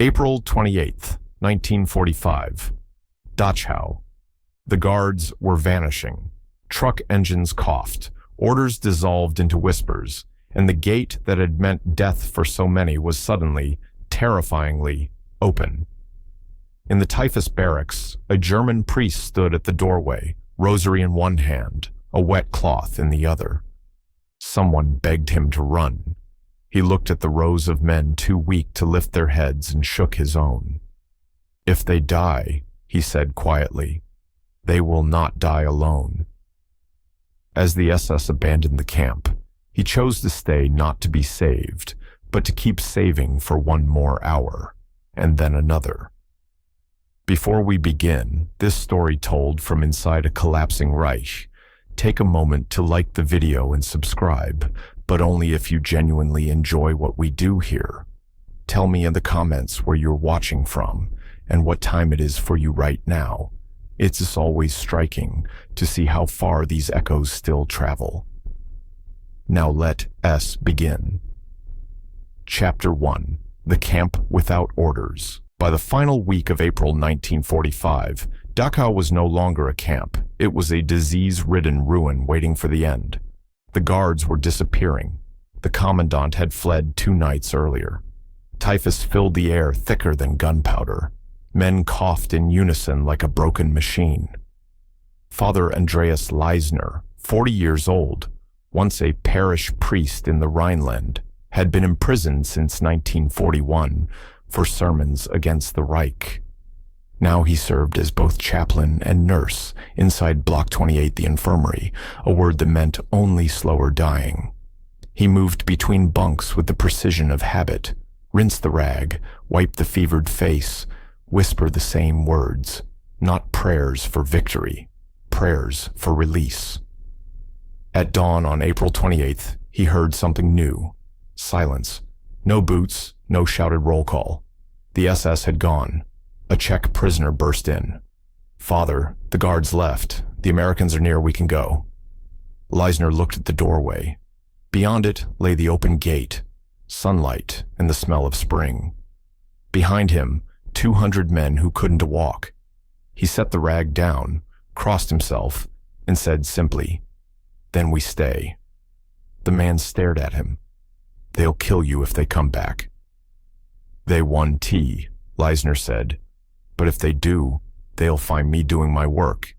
April 28th, 1945. Dachau. The guards were vanishing. Truck engines coughed, orders dissolved into whispers, and the gate that had meant death for so many was suddenly, terrifyingly, open. In the typhus barracks, a German priest stood at the doorway, rosary in one hand, a wet cloth in the other. Someone begged him to run. He looked at the rows of men too weak to lift their heads and shook his own. "If they die," he said quietly, "they will not die alone." As the SS abandoned the camp, he chose to stay not to be saved, but to keep saving for one more hour, and then another. Before we begin, this story told from inside a collapsing Reich, take a moment to like the video and subscribe, but only if you genuinely enjoy what we do here. Tell me in the comments where you're watching from and what time it is for you right now. It's always striking to see how far these echoes still travel. Now let us begin. Chapter 1. The Camp Without Orders. By the final week of April 1945, Dachau was no longer a camp. It was a disease-ridden ruin waiting for the end. The guards were disappearing. The commandant had fled 2 nights earlier. Typhus filled the air thicker than gunpowder. Men coughed in unison like a broken machine. Father Andreas Leisner, 40 years old, once a parish priest in the Rhineland, had been imprisoned since 1941 for sermons against the Reich. Now he served as both chaplain and nurse inside Block 28, the infirmary, a word that meant only slower dying. He moved between bunks with the precision of habit, rinsed the rag, wiped the fevered face, whispered the same words, not prayers for victory, prayers for release. At dawn on April 28th, he heard something new. Silence. No boots, no shouted roll call. The SS had gone. A Czech prisoner burst in. "Father, the guards left. The Americans are near, we can go." Leisner looked at the doorway. Beyond it lay the open gate, sunlight and the smell of spring. Behind him, 200 men who couldn't walk. He set the rag down, crossed himself, and said simply, "Then we stay." The man stared at him. "They'll kill you if they come back." "They won T," Leisner said. "But if they do, they'll find me doing my work."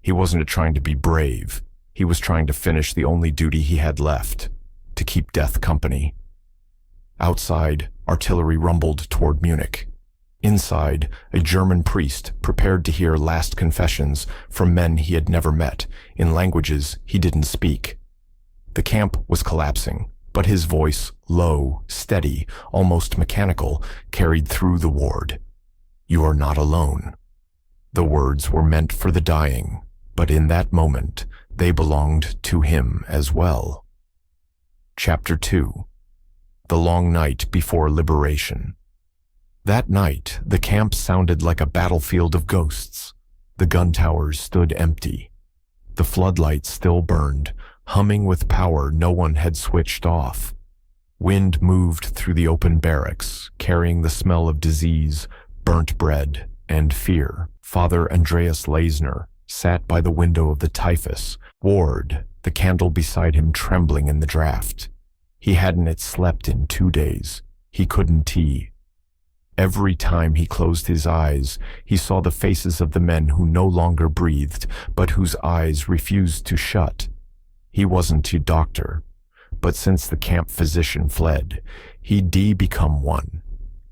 He wasn't trying to be brave. He was trying to finish the only duty he had left, to keep death company. Outside, artillery rumbled toward Munich. Inside, a German priest prepared to hear last confessions from men he had never met, in languages he didn't speak. The camp was collapsing, but his voice, low, steady, almost mechanical, carried through the ward. "You are not alone." The words were meant for the dying, but in that moment, they belonged to him as well. Chapter 2. The Long Night Before Liberation. That night, the camp sounded like a battlefield of ghosts. The gun towers stood empty. The floodlights still burned, humming with power no one had switched off. Wind moved through the open barracks, carrying the smell of disease, burnt bread, and fear. Father Andreas Leisner sat by the window of the typhus ward, the candle beside him trembling in the draft. He hadn't slept in 2 days. He couldn't eat. Every time he closed his eyes, he saw the faces of the men who no longer breathed, but whose eyes refused to shut. He wasn't a doctor, but since the camp physician fled, he'd become one.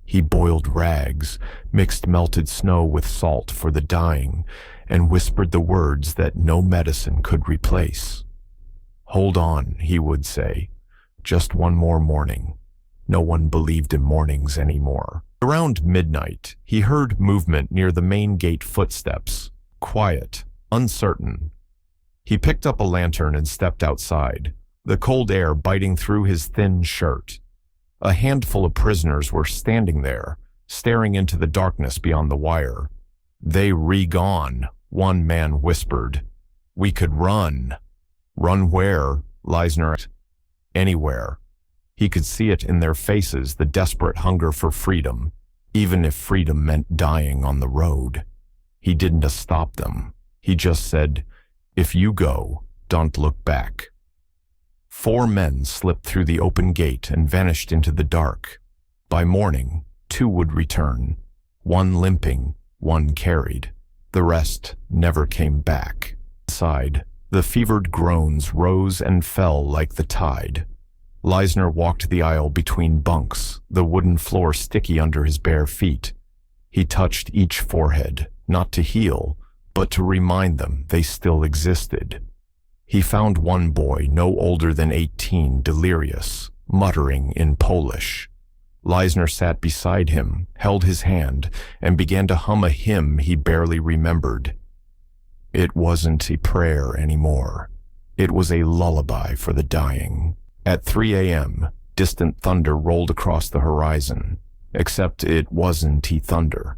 He boiled rags, mixed melted snow with salt for the dying, and whispered the words that no medicine could replace. "Hold on," he would say. "Just one more morning." No one believed in mornings anymore. Around midnight, he heard movement near the main gate footsteps, quiet, uncertain. He picked up a lantern and stepped outside, the cold air biting through his thin shirt. A handful of prisoners were standing there, staring into the darkness beyond the wire. "They re-gone," one man whispered. "We could run." "Run where?" Leisner. "Anywhere." He could see it in their faces, the desperate hunger for freedom. even if freedom meant dying on the road. He didn't stop them. He just said, "If you go, don't look back." 4 men slipped through the open gate and vanished into the dark. By morning, 2 would return, 1 limping, 1 carried. The rest never came back. Inside, the fevered groans rose and fell like the tide. Leisner walked the aisle between bunks, the wooden floor sticky under his bare feet. He touched each forehead, not to heal, but to remind them they still existed. He found one boy no older than 18 delirious, muttering in Polish. Leisner sat beside him, held his hand, and began to hum a hymn he barely remembered. It wasn't a prayer anymore. It was a lullaby for the dying. At 3 a.m., distant thunder rolled across the horizon, except it wasn't thunder.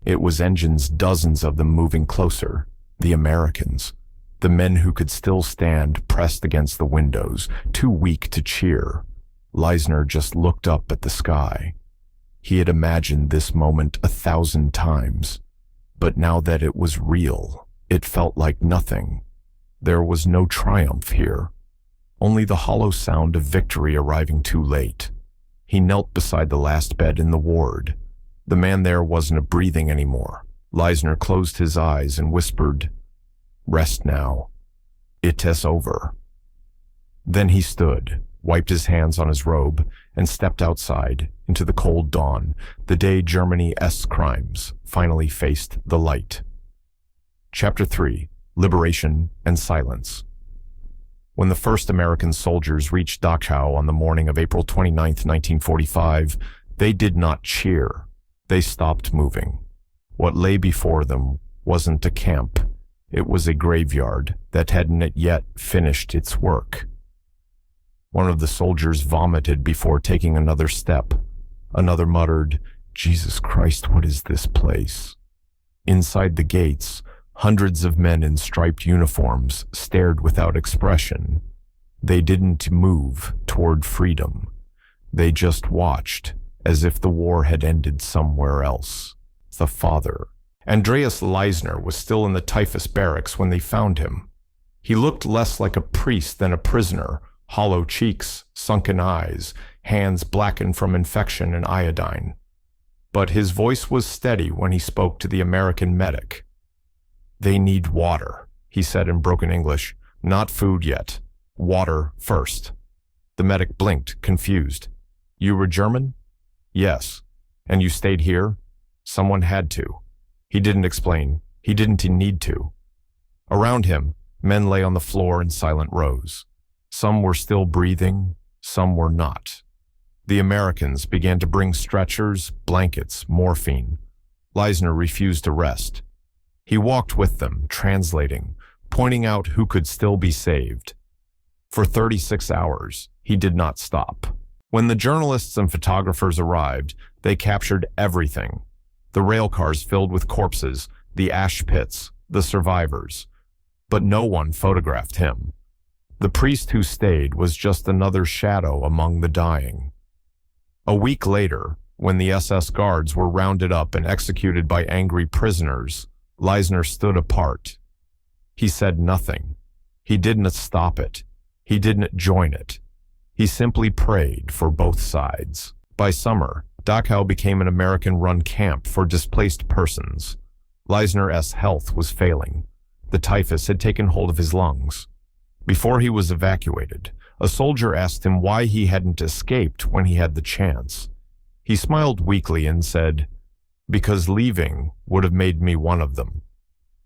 It was engines, dozens of them moving closer. The Americans, the men who could still stand pressed against the windows, too weak to cheer. Leisner just looked up at the sky. He had imagined this moment 1,000 times, but now that it was real, it felt like nothing. There was no triumph here, only the hollow sound of victory arriving too late. He knelt beside the last bed in the ward. The man there wasn't breathing anymore. Leisner closed his eyes and whispered, "Rest now. It is over." Then he stood, wiped his hands on his robe, and stepped outside into the cold dawn, the day Germany's crimes finally faced the light. Chapter 3. Liberation and Silence. When the first American soldiers reached Dachau on the morning of April 29, 1945, they did not cheer. They stopped moving. What lay before them wasn't a camp. It was a graveyard that hadn't yet finished its work. One of the soldiers vomited before taking another step. Another muttered, "Jesus Christ, what is this place?" Inside the gates, hundreds of men in striped uniforms stared without expression. They didn't move toward freedom. They just watched, as if the war had ended somewhere else. The father, Andreas Leisner, was still in the typhus barracks when they found him. He looked less like a priest than a prisoner, hollow cheeks, sunken eyes, hands blackened from infection and iodine. But his voice was steady when he spoke to the American medic. "They need water," he said in broken English. "Not food yet. Water first." The medic blinked, confused. "You were German?" "Yes." "And you stayed here?" "Someone had to." He didn't explain. He didn't need to. Around him, men lay on the floor in silent rows. Some were still breathing, some were not. The Americans began to bring stretchers, blankets, morphine. Leisner refused to rest. He walked with them, translating, pointing out who could still be saved. For 36 hours, he did not stop. When the journalists and photographers arrived, they captured everything. The rail cars filled with corpses, the ash pits, the survivors. But no one photographed him. The priest who stayed was just another shadow among the dying. A week later, when the SS guards were rounded up and executed by angry prisoners, Leisner stood apart. He said nothing. He didn't stop it. He didn't join it. He simply prayed for both sides. By summer, Dachau became an American-run camp for displaced persons. Leisner's health was failing. The typhus had taken hold of his lungs. Before he was evacuated, a soldier asked him why he hadn't escaped when he had the chance. He smiled weakly and said, "Because leaving would have made me one of them."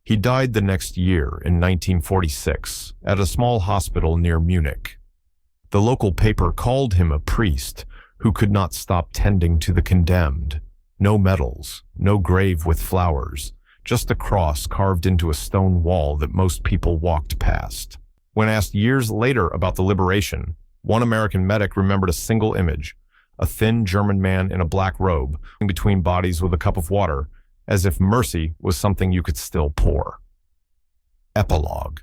He died the next year in 1946 at a small hospital near Munich. The local paper called him a priest who could not stop tending to the condemned. No medals, no grave with flowers, just a cross carved into a stone wall that most people walked past. When asked years later about the liberation, one American medic remembered a single image: a thin German man in a black robe between bodies with a cup of water, as if mercy was something you could still pour. Epilogue.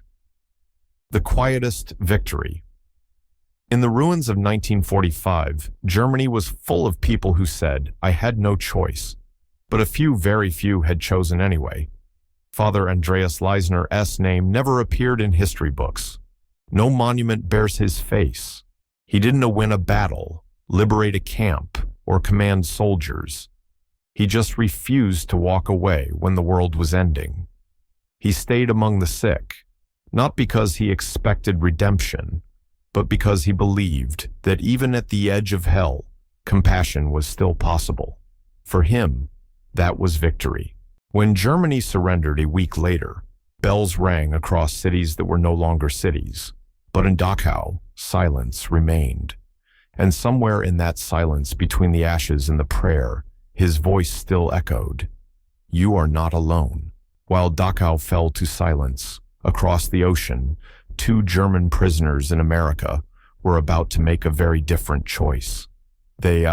The quietest victory. In the ruins of 1945, Germany was full of people who said, "I had no choice. But a few, very few, had chosen anyway. Father Andreas Leisner's name never appeared in history books. No monument bears his face. He didn't win a battle, liberate a camp, or command soldiers. He just refused to walk away when the world was ending. He stayed among the sick, not because he expected redemption, but because he believed that even at the edge of hell, compassion was still possible. For him, that was victory. When Germany surrendered a week later, bells rang across cities that were no longer cities. But in Dachau, silence remained. And somewhere in that silence between the ashes and the prayer, his voice still echoed, "You are not alone." While Dachau fell to silence, across the ocean, 2 German prisoners in America were about to make a very different choice. They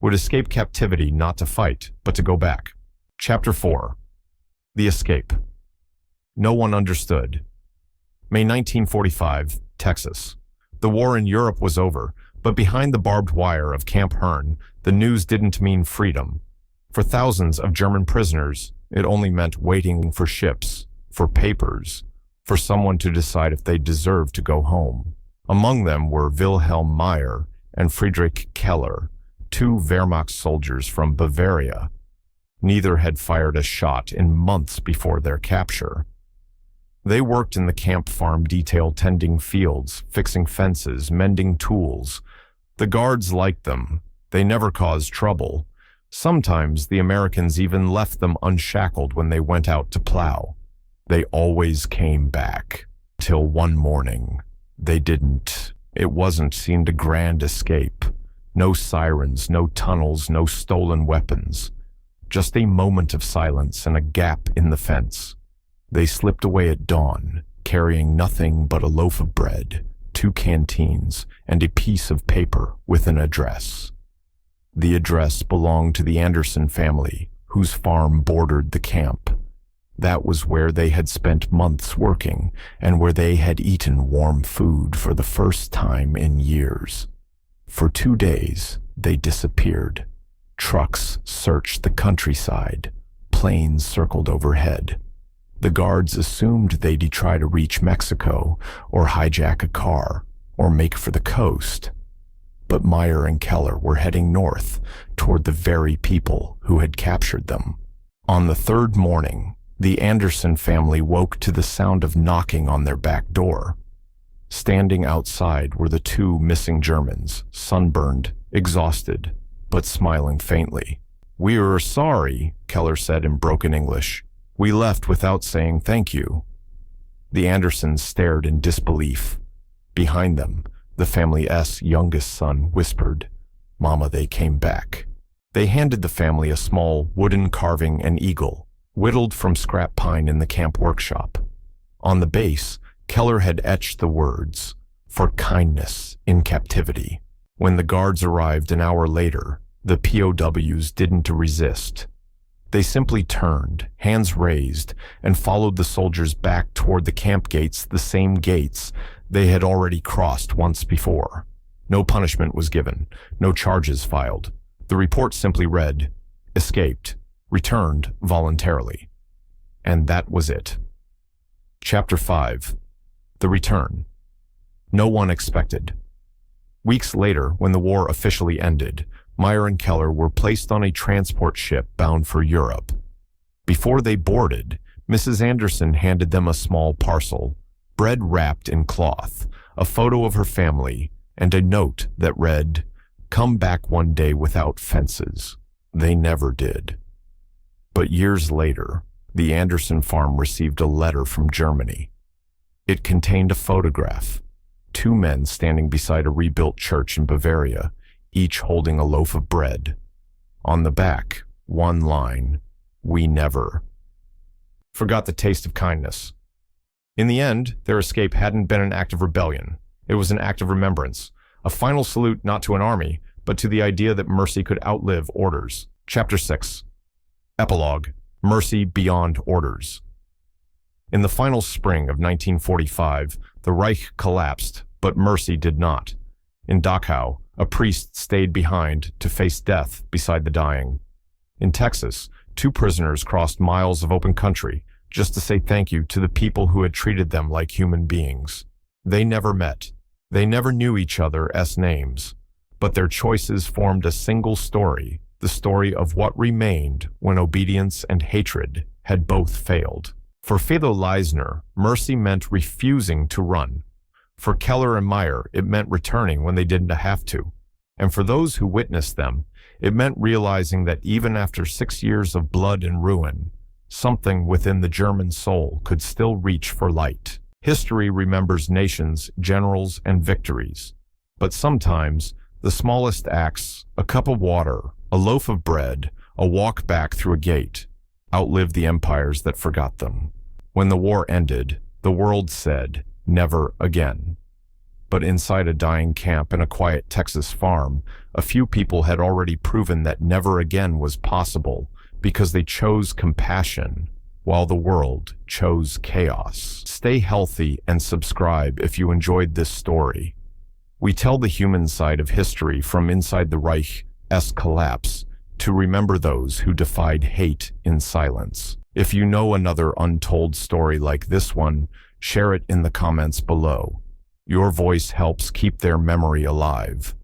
would escape captivity not to fight, but to go back. Chapter 4. The Escape. No one understood. May 1945, Texas. The war in Europe was over, but behind the barbed wire of Camp Hearn, the news didn't mean freedom. For thousands of German prisoners, it only meant waiting for ships, for papers, for someone to decide if they deserved to go home. Among them were Wilhelm Meyer and Friedrich Keller, 2 Wehrmacht soldiers from Bavaria. Neither had fired a shot in months before their capture. They worked in the camp farm detail, tending fields, fixing fences, mending tools. The guards liked them. They never caused trouble. Sometimes the Americans even left them unshackled when they went out to plow. They always came back. Till one morning, they didn't. It seemed a grand escape. No sirens, no tunnels, no stolen weapons. Just a moment of silence and a gap in the fence. They slipped away at dawn, carrying nothing but a loaf of bread, 2 canteens, and a piece of paper with an address. The address belonged to the Anderson family, whose farm bordered the camp. That was where they had spent months working, and where they had eaten warm food for the first time in years. For 2 days, they disappeared. Trucks searched the countryside. Planes circled overhead. The guards assumed they'd try to reach Mexico, or hijack a car, or make for the coast. But Meyer and Keller were heading north, toward the very people who had captured them. On the 3rd morning, the Anderson family woke to the sound of knocking on their back door. Standing outside were the 2 missing Germans, sunburned, exhausted, but smiling faintly. "We're sorry," Keller said in broken English. "We left without saying thank you." The Andersons stared in disbelief. Behind them, the family's youngest son whispered, "Mama, they came back." They handed the family a small wooden carving, an eagle, whittled from scrap pine in the camp workshop. On the base, Keller had etched the words, "For kindness in captivity." When the guards arrived an hour later, the POWs didn't resist. They simply turned, hands raised, and followed the soldiers back toward the camp gates, the same gates they had already crossed once before. No punishment was given, no charges filed. The report simply read, "Escaped, returned voluntarily." And that was it. Chapter 5. The Return. No one expected. Weeks later, when the war officially ended, Meyer and Keller were placed on a transport ship bound for Europe. Before they boarded, Mrs. Anderson handed them a small parcel, bread wrapped in cloth, a photo of her family, and a note that read, "Come back one day without fences." They never did. But years later, the Anderson farm received a letter from Germany. It contained a photograph, 2 men standing beside a rebuilt church in Bavaria, each holding a loaf of bread. On the back, one line, "We never forgot the taste of kindness." In the end, their escape hadn't been an act of rebellion. It was an act of remembrance, a final salute not to an army, but to the idea that mercy could outlive orders. Chapter 6. Epilogue. Mercy beyond orders. In the final spring of 1945, the Reich collapsed, but mercy did not. In Dachau, a priest stayed behind to face death beside the dying. In Texas, two prisoners crossed miles of open country just to say thank you to the people who had treated them like human beings. They never met. They never knew each other's names, but their choices formed a single story, the story of what remained when obedience and hatred had both failed. For Andreas Leisner, mercy meant refusing to run. For Keller and Meyer, it meant returning when they didn't have to. And for those who witnessed them, it meant realizing that even after 6 years of blood and ruin, something within the German soul could still reach for light. History remembers nations, generals, and victories. But sometimes, the smallest acts, a cup of water, a loaf of bread, a walk back through a gate, outlived the empires that forgot them. When the war ended, the world said, never again. But inside a dying camp in a quiet Texas farm, a few people had already proven that never again was possible because they chose compassion while the world chose chaos. Stay healthy and subscribe if you enjoyed this story. We tell the human side of history from inside the Reich's collapse to remember those who defied hate in silence. If you know another untold story like this one, share it in the comments below. Your voice helps keep their memory alive.